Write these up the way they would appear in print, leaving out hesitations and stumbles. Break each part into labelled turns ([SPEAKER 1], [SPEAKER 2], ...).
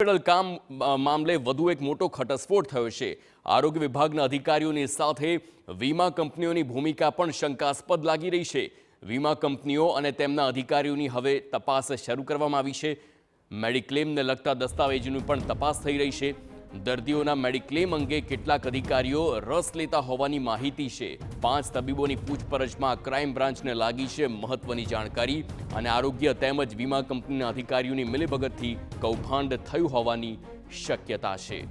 [SPEAKER 1] Hospital કામ મામલે વધુ એક મોટો ઘટસ્ફોટ થયો છે। આરોગ્ય વિભાગના અધિકારીઓની સાથે વીમા કંપનીઓની ભૂમિકા પણ શંકાસ્પદ લાગી રહી છે। વીમા કંપનીઓ અને તેમના અધિકારીઓની હવે તપાસ શરૂ કરવામાં આવી છે। મેડિક્લેમને લગતા દસ્તાવેજોની પણ તપાસ થઈ રહી છે। દર્દીઓના મેડિક્લેમ અંગે કેટલાક અધિકારીઓ રસ લેતા હોવાની માહિતી છે। 5 તબીબોની પૂછપરછમાં ક્રાઇમ બ્રાન્ચને લાગી છે મહત્વની જાણકારી અને આરોગ્ય તેમજ વીમા કંપનીના અધિકારીઓની મિલીભગતથી કૌભાંડ થયું હોવાની શક્યતા છે।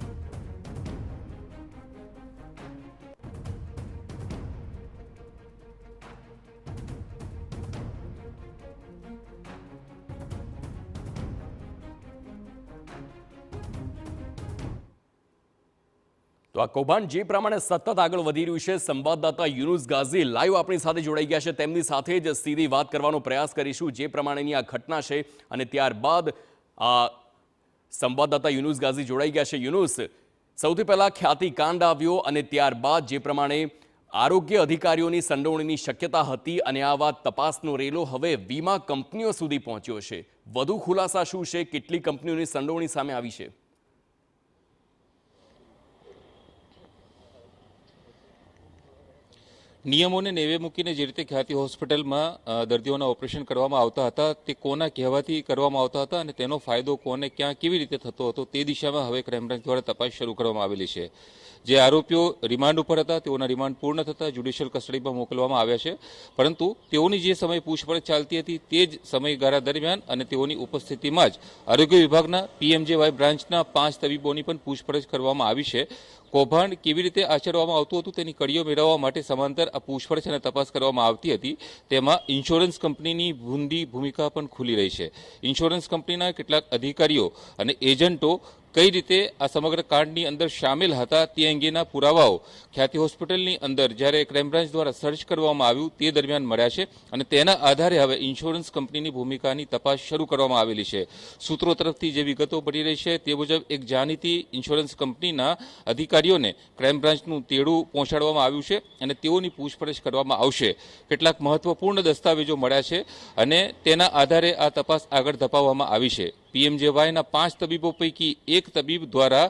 [SPEAKER 1] તો આ કૌભાંડ જે પ્રમાણે સતત આગળ વધી રહ્યું છે, સંવાદદાતા યુનુસ ગાઝી લાઈવ આપણી સાથે જોડાઈ ગયા છે। તેમની સાથે જ સીધી વાત કરવાનો પ્રયાસ કરીશું જે પ્રમાણેની આ ઘટના છે અને ત્યારબાદ સંવાદદાતા યુનુસ ગાઝી જોડાઈ ગયા છે। યુનુસ, સૌથી પહેલા ખ્યાતિકાંડ આવ્યો અને ત્યારબાદ જે પ્રમાણે આરોગ્ય અધિકારીઓની સંડોવણીની શક્યતા હતી અને આ વાત તપાસનો રેલો હવે વીમા કંપનીઓ સુધી પહોંચ્યો છે। વધુ ખુલાસા શું છે? કેટલી કંપનીઓની સંડોવણી સામે આવી છે?
[SPEAKER 2] નિયમોને નેવે મૂકીને જે રીતે ખ્યાતિ હોસ્પિટલમાં દર્દીઓના ઓપરેશન કરવામાં આવતા હતા તે કોના કહેવાથી કરવામાં આવતા હતા અને તેનો ફાયદો કોને ક્યાં કેવી રીતે થતો હતો તે દિશામાં હવે ક્રાઇમ બ્રાન્ચ દ્વારા તપાસ શરૂ કરવામાં આવેલી છે। જે આરોપીઓ રિમાન્ડ ઉપર હતા તેઓના રિમાન્ડ પૂર્ણ થતા જ્યુડિશિયલ કસ્ટડીમાં મોકલવામાં આવ્યા છે, પરંતુ તેઓની જે સમય પૂછપરછ ચાલતી હતી તે જ સમયગાળા દરમિયાન અને તેઓની ઉપસ્થિતિમાં જ આરોગ્ય વિભાગના પીએમજેવાય બ્રાન્ચના 5 તબીબોની પણ પૂછપરછ કરવામાં આવી છે। કૌભાંડ કેવી રીતે આચરવામાં આવતું હતું તેની કડીઓ મેળવવા માટે સમાંતર આ પૂછપરછ અને તપાસ કરવામાં આવતી હતી। તેમાં ઇન્સ્યોરન્સ કંપનીની ઊંડી ભૂમિકા પણ ખુલી રહી છે। ઇન્સ્યોરન્સ કંપનીના કેટલાક અધિકારીઓ અને એજન્ટો કઈ રીતે આ સમગ્ર કાંડની અંદર સામેલ હતા તે અંગેના પુરાવાઓ ખ્યાતિ હોસ્પિટલની અંદર જ્યારે ક્રાઇમ બ્રાન્ચ દ્વારા સર્ચ કરવામાં આવ્યું તે દરમિયાન મળ્યા છે અને તેના આધારે હવે ઇન્સ્યોરન્સ કંપનીની ભૂમિકાની તપાસ શરૂ કરવામાં આવેલી છે। સૂત્રો તરફથી જે વિગતો મળી રહી છે તે મુજબ એક જાણીતી ઇન્સ્યોરન્સ કંપનીના અધિકારીઓને ક્રાઇમ બ્રાન્ચનું તેડું પહોંચાડવામાં આવ્યું છે અને તેઓની પૂછપરછ કરવામાં આવશે। કેટલાક મહત્વપૂર્ણ દસ્તાવેજો મળ્યા છે અને તેના આધારે આ તપાસ આગળ ધપાવવામાં આવી છે। પીએમજેવાયના 5 તબીબો પૈકી એક તબીબ દ્વારા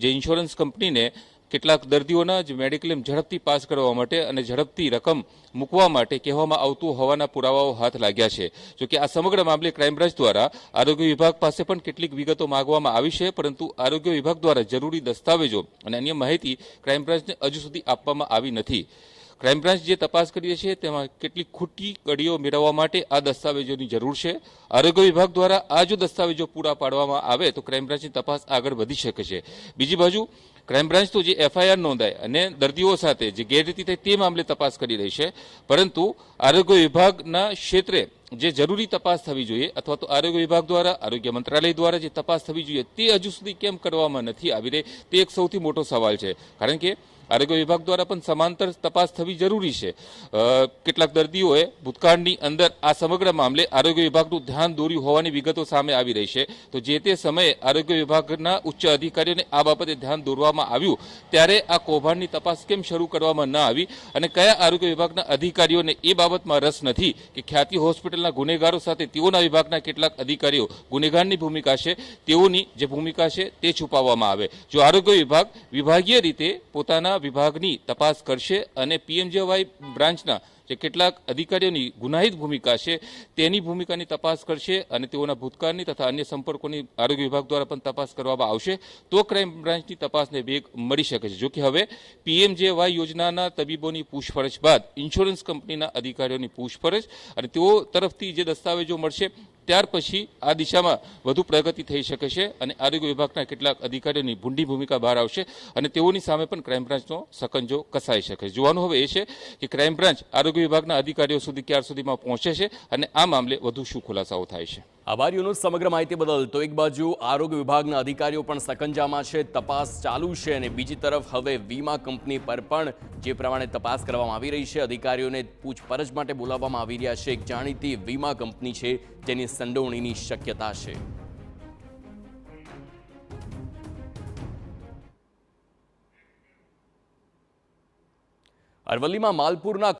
[SPEAKER 2] જે ઇન્સ્યોરન્સ કંપનીને કેટલાક દર્દીઓના જ મેડિક્લેમ ઝડપથી પાસ કરવા માટે અને ઝડપથી રકમ મૂકવા માટે કહેવામાં આવતું હોવાના પુરાવાઓ હાથ લાગ્યા છે। જોકે આ સમગ્ર મામલે ક્રાઇમ બ્રાન્ચ દ્વારા આરોગ્ય વિભાગ પાસે પણ કેટલીક વિગતો માંગવામાં આવી છે, પરંતુ આરોગ્ય વિભાગ દ્વારા જરૂરી દસ્તાવેજો અને અન્ય માહિતી ક્રાઇમ બ્રાન્ચને હજુ સુધી આપવામાં આવી નથી। ક્રાઇમ બ્રાન્ચ જે તપાસ કરી છે તેમાં કેટલીક ખોટી કડીઓ મેળવવા માટે આ દસ્તાવેજોની જરૂર છે। આરોગ્ય વિભાગ દ્વારા આ જો દસ્તાવેજો પૂરા પાડવામાં આવે તો ક્રાઇમ બ્રાન્ચની તપાસ આગળ વધી શકે છે। બીજી બાજુ ક્રાઇમ બ્રાન્ચ તો જે એફઆઈઆર નોંધાય અને દર્દીઓ સાથે જે ગેરરીતિ થઈ તે મામલે તપાસ કરી રહી છે, પરંતુ આરોગ્ય વિભાગના ક્ષેત્રે જે જરૂરી તપાસ થવી જોઈએ અથવા તો આરોગ્ય વિભાગ દ્વારા આરોગ્ય મંત્રાલય દ્વારા જે તપાસ થવી જોઈએ તે હજુ સુધી કેમ કરવામાં નથી આવી રહી તે એક સૌથી મોટો સવાલ છે। કારણ કે આરોગ્ય વિભાગ દ્વારા પણ સમાંતર તપાસ થવી જરૂરી છે। કેટલાક દર્દીઓએ ભૂતકાળની અંદર આ સમગ્ર મામલે આરોગ્ય વિભાગનું ધ્યાન દોર્યું હોવાની વિગતો સામે આવી રહી છે, તો જે તે સમયે આરોગ્ય વિભાગના ઉચ્ચ અધિકારીઓને આ બાબતે ધ્યાન દોરવામાં આવ્યું ત્યારે આ કૌભાંડની તપાસ કેમ શરૂ કરવામાં ન આવી અને કયા આરોગ્ય વિભાગના અધિકારીઓને એ બાબતમાં રસ નથી કે ખ્યાતિ હોસ્પિટલના ગુનેગારો સાથે તેઓના વિભાગના કેટલાક અધિકારીઓ ગુનેગારની ભૂમિકા છે તેઓની જે ભૂમિકા છે તે છુપાવવામાં આવે। જો આરોગ્ય વિભાગ વિભાગીય રીતે પોતાના વિભાગની તપાસ કરશે અને પીએમજેવાય બ્રાન્ચના જે કેટલાક અધિકારીઓની ગુનાહિત ભૂમિકા છે તેની ભૂમિકાની તપાસ કરશે અને તેઓના ભૂતકાળની તથા અન્ય સંપર્કોની આરોગ્ય વિભાગ દ્વારા પણ તપાસ કરવામાં આવશે તો ક્રાઇમ બ્રાન્ચની તપાસને વેગ મળી શકે છે। જોકે હવે પીએમજેવાય યોજનાના તબીબોની પૂછપરછ બાદ ઇન્સ્યોરન્સ કંપનીના અધિકારીઓની પૂછપરછ અને તેઓ તરફથી જે દસ્તાવેજો મળશે ત્યાર પછી આ દિશામાં વધુ પ્રગતિ થઈ શકે છે અને આરોગ્ય વિભાગના કેટલાક અધિકારીઓની ભૂંડી ભૂમિકા બહાર આવશે અને તેઓની સામે પણ ક્રાઇમ બ્રાન્ચનો સકંજો કસાઈ શકે છે। જોવાનું હવે એ છે કે ક્રાઇમ બ્રાન્ચ આરોગ્ય વિભાગના અધિકારીઓ સુધી ક્યાર સુધીમાં પહોંચે છે અને આ મામલે વધુ શું ખુલાસાઓ થાય છે।
[SPEAKER 1] આભાર યુનુસ સમગ્ર માહિતી બદલ। તો એક બાજુ આરોગ્ય વિભાગના અધિકારીઓ પણ સકંજામાં છે, તપાસ ચાલુ છે અને બીજી તરફ હવે વીમા કંપની પર પણ જે પ્રમાણે તપાસ કરવામાં આવી રહી છે, અધિકારીઓને પૂછપરછ માટે બોલાવવામાં આવી રહ્યા છે। એક જાણીતી વીમા કંપની છે જેની સંડોવણીની શક્યતા છે। અરવલ્લીમાં માલપુરના